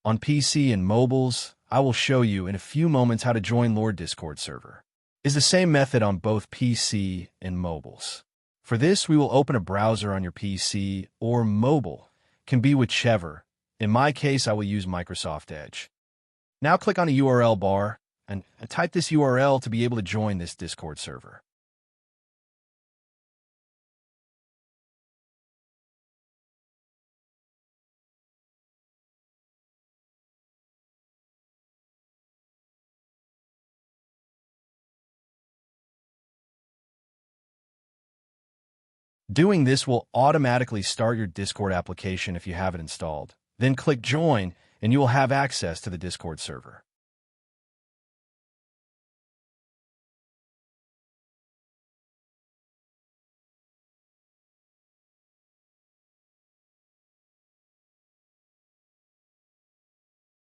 On PC and mobiles, I will show you in a few moments how to join Lord Discord server. It's the same method on both PC and mobiles. For this, we will open a browser on your PC or mobile, can be whichever. In my case, I will use Microsoft Edge. Now click on the URL bar and type this URL to be able to join this Discord server. Doing this will automatically start your Discord application if you have it installed. Then click Join, and you will have access to the Discord server.